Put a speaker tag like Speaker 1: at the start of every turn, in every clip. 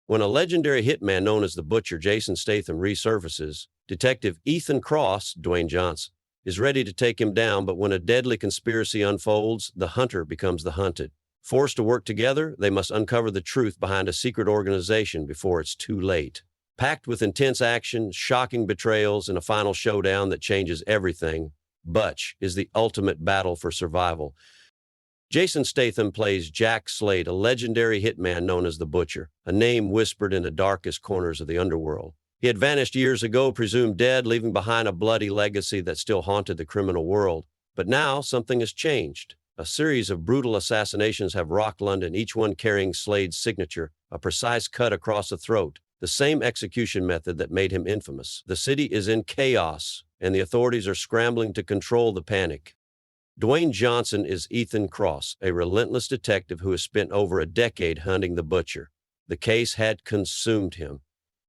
Speaker 1: When a legendary hitman known as the Butcher, Jason Statham, resurfaces, Detective Ethan Cross, Dwayne Johnson, is ready to take him down, but when a deadly conspiracy unfolds, the hunter becomes the hunted. Forced to work together, they must uncover the truth behind a secret organization before it's too late. Packed with intense action, shocking betrayals, and a final showdown that changes everything, Butch is the ultimate battle for survival. Jason Statham plays Jack Slade, a legendary hitman known as the Butcher, a name whispered in the darkest corners of the underworld. He had vanished years ago, presumed dead, leaving behind a bloody legacy that still haunted the criminal world. But now something has changed. A series of brutal assassinations have rocked London, each one carrying Slade's signature, a precise cut across the throat, the same execution method that made him infamous. The city is in chaos, and the authorities are scrambling to control the panic. Dwayne Johnson is Ethan Cross, a relentless detective who has spent over a decade hunting the Butcher. The case had consumed him,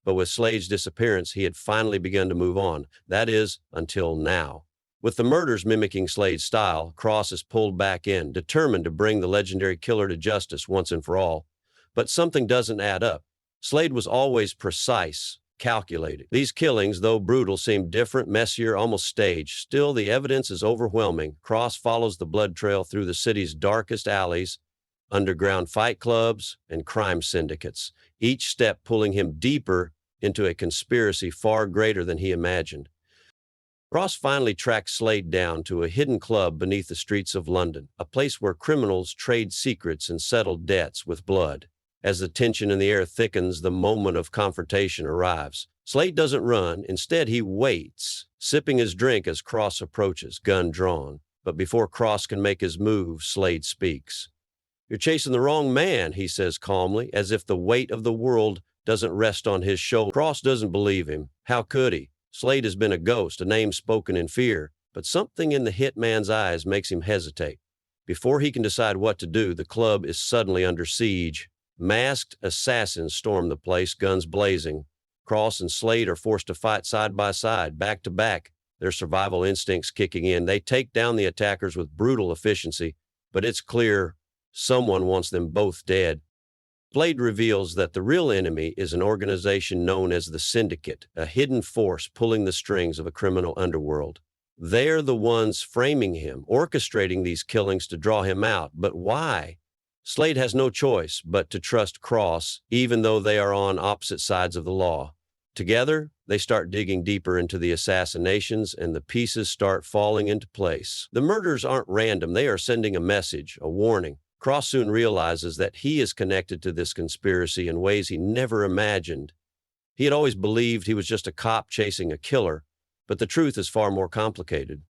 Speaker 1: but with Slade's disappearance, he had finally begun to move on. That is, until now. With the murders mimicking Slade's style, Cross is pulled back in, determined to bring the legendary killer to justice once and for all. But something doesn't add up. Slade was always precise, calculated. These killings, though brutal, seem different, messier, almost staged. Still, the evidence is overwhelming. Cross follows the blood trail through the city's darkest alleys, underground fight clubs, and crime syndicates, each step pulling him deeper into a conspiracy far greater than he imagined. Cross finally tracks Slade down to a hidden club beneath the streets of London, a place where criminals trade secrets and settle debts with blood. As the tension in the air thickens, the moment of confrontation arrives. Slade doesn't run. Instead, he waits, sipping his drink as Cross approaches, gun drawn. But before Cross can make his move, Slade speaks. "You're chasing the wrong man," he says calmly, as if the weight of the world doesn't rest on his shoulders. Cross doesn't believe him. How could he? Slade has been a ghost, a name spoken in fear, but something in the hitman's eyes makes him hesitate. Before he can decide what to do, the club is suddenly under siege. Masked assassins storm the place, guns blazing. Cross and Slade are forced to fight side by side, back to back, their survival instincts kicking in. They take down the attackers with brutal efficiency, but it's clear someone wants them both dead. Slade reveals that the real enemy is an organization known as the Syndicate, a hidden force pulling the strings of a criminal underworld. They're the ones framing him, orchestrating these killings to draw him out. But why? Slade has no choice but to trust Cross, even though they are on opposite sides of the law. Together, they start digging deeper into the assassinations, and the pieces start falling into place. The murders aren't random. They are sending a message, a warning. Cross soon realizes that he is connected to this conspiracy in ways he never imagined. He had always believed he was just a cop chasing a killer, but the truth is far more complicated.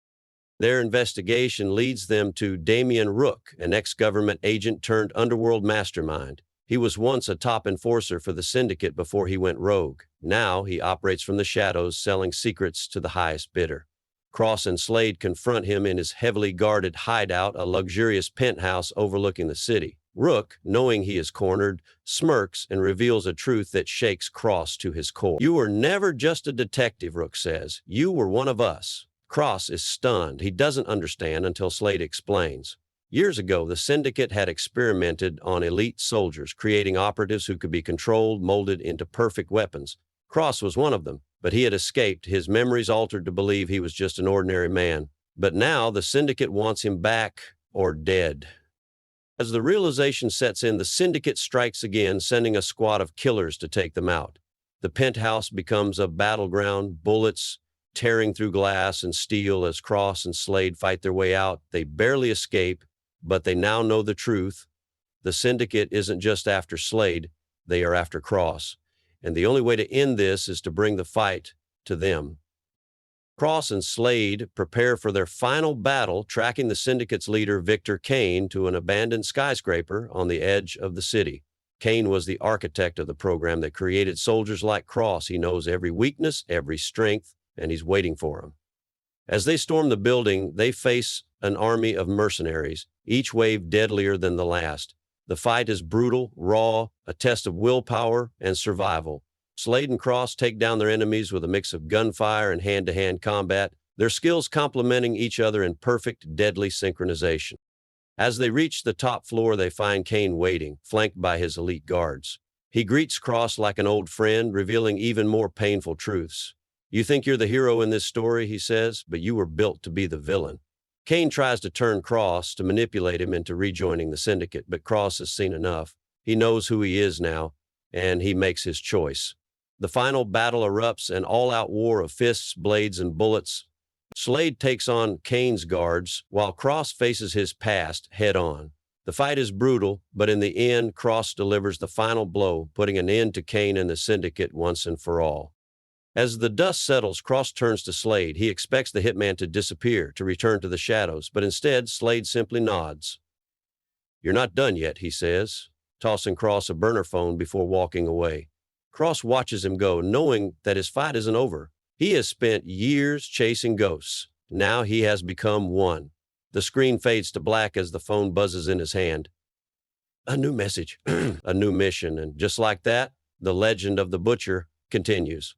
Speaker 1: Their investigation leads them to Damian Rook, an ex-government agent turned underworld mastermind. He was once a top enforcer for the syndicate before he went rogue. Now he operates from the shadows, selling secrets to the highest bidder. Cross and Slade confront him in his heavily guarded hideout, a luxurious penthouse overlooking the city. Rook, knowing he is cornered, smirks and reveals a truth that shakes Cross to his core. "You were never just a detective," Rook says. "You were one of us." Cross is stunned. He doesn't understand until Slade explains. Years ago, the syndicate had experimented on elite soldiers, creating operatives who could be controlled, molded into perfect weapons. Cross was one of them, but he had escaped, his memories altered to believe he was just an ordinary man. But now the syndicate wants him back or dead. As the realization sets in, the syndicate strikes again, sending a squad of killers to take them out. The penthouse becomes a battleground, bullets tearing through glass and steel as Cross and Slade fight their way out. They barely escape, but they now know the truth. The syndicate isn't just after Slade, they are after Cross. And the only way to end this is to bring the fight to them. Cross and Slade prepare for their final battle, tracking the syndicate's leader, Victor Kane, to an abandoned skyscraper on the edge of the city. Kane was the architect of the program that created soldiers like Cross. He knows every weakness, every strength, and he's waiting for him. As they storm the building, they face an army of mercenaries, each wave deadlier than the last. The fight is brutal, raw, a test of willpower and survival. Slade and Cross take down their enemies with a mix of gunfire and hand-to-hand combat, their skills complementing each other in perfect, deadly synchronization. As they reach the top floor, they find Kane waiting, flanked by his elite guards. He greets Cross like an old friend, revealing even more painful truths. You think you're the hero in this story, he says, but you were built to be the villain. Kane tries to turn Cross to manipulate him into rejoining the syndicate, but Cross has seen enough. He knows who he is now, and he makes his choice. The final battle erupts, an all-out war of fists, blades, and bullets. Slade takes on Kane's guards, while Cross faces his past head-on. The fight is brutal, but in the end, Cross delivers the final blow, putting an end to Kane and the syndicate once and for all. As the dust settles, Cross turns to Slade. He expects the hitman to disappear, to return to the shadows, but instead, Slade simply nods. "You're not done yet," he says, tossing Cross a burner phone before walking away. Cross watches him go, knowing that his fight isn't over. He has spent years chasing ghosts. Now he has become one. The screen fades to black as the phone buzzes in his hand. A new message, a new mission, and just like that, the legend of the butcher continues.